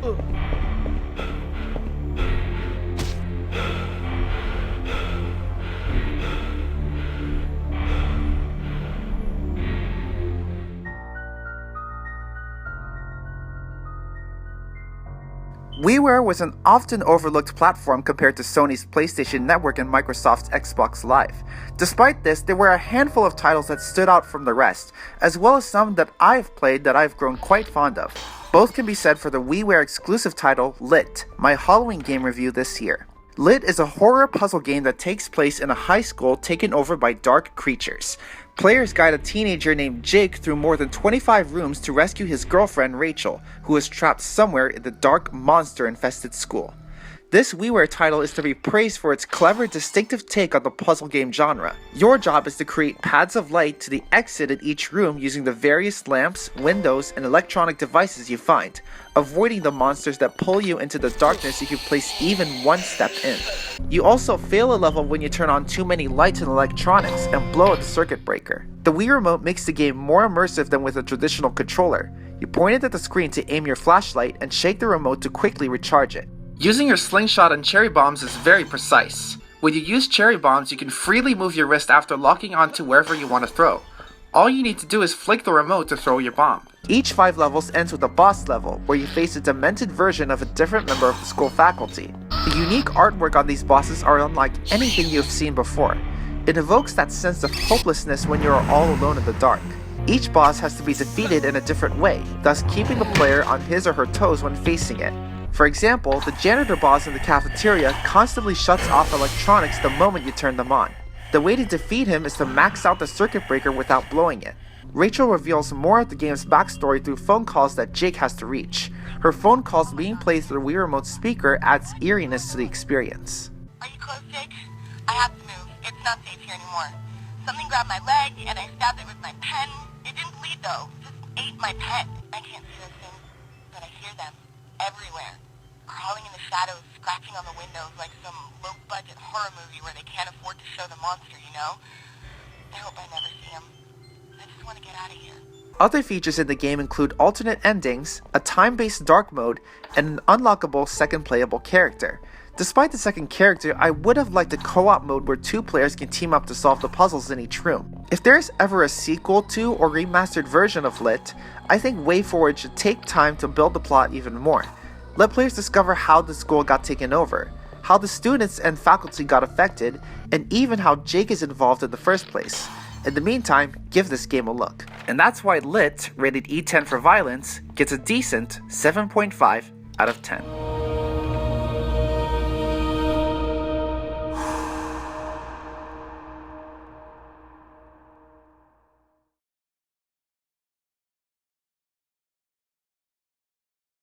WiiWare was an often overlooked platform compared to Sony's PlayStation Network and Microsoft's Xbox Live. Despite this, there were a handful of titles that stood out from the rest, as well as some that I've played that I've grown quite fond of. Both can be said for the WiiWare exclusive title, Lit, my Halloween game review this year. Lit is a horror puzzle game that takes place in a high school taken over by dark creatures. Players guide a teenager named Jake through more than 25 rooms to rescue his girlfriend Rachel, who is trapped somewhere in the dark, monster-infested school. This WiiWare title is to be praised for its clever, distinctive take on the puzzle game genre. Your job is to create paths of light to the exit in each room using the various lamps, windows, and electronic devices you find, avoiding the monsters that pull you into the darkness if you place even one step in. You also fail a level when you turn on too many lights and electronics and blow out the circuit breaker. The Wii Remote makes the game more immersive than with a traditional controller. You point it at the screen to aim your flashlight and shake the remote to quickly recharge it. Using your slingshot and cherry bombs is very precise. When you use cherry bombs, you can freely move your wrist after locking onto wherever you want to throw. All you need to do is flick the remote to throw your bomb. Each 5 levels ends with a boss level, where you face a demented version of a different member of the school faculty. The unique artwork on these bosses are unlike anything you've seen before. It evokes that sense of hopelessness when you are all alone in the dark. Each boss has to be defeated in a different way, thus keeping the player on his or her toes when facing it. For example, the janitor boss in the cafeteria constantly shuts off electronics the moment you turn them on. The way to defeat him is to max out the circuit breaker without blowing it. Rachel reveals more of the game's backstory through phone calls that Jake has to reach. Her phone calls being played through the Wii Remote speaker adds eeriness to the experience. Are you close, Jake? I have to move. It's not safe here anymore. Something grabbed my leg and I stabbed it with my pen. It didn't bleed though. Just ate my pen. I can't see those things, but I hear them everywhere. Crawling in the shadows, scratching on the windows like some low-budget horror movie where they can't afford to show the monster, you know? I hope I never see him. I just want to get out of here. Other features in the game include alternate endings, a time-based dark mode, and an unlockable second playable character. Despite the second character, I would have liked a co-op mode where 2 players can team up to solve the puzzles in each room. If there is ever a sequel to or remastered version of Lit, I think WayForward should take time to build the plot even more. Let players discover how the school got taken over, how the students and faculty got affected, and even how Jake is involved in the first place. In the meantime, give this game a look. And that's why Lit, rated E10 for violence, gets a decent 7.5 out of 10.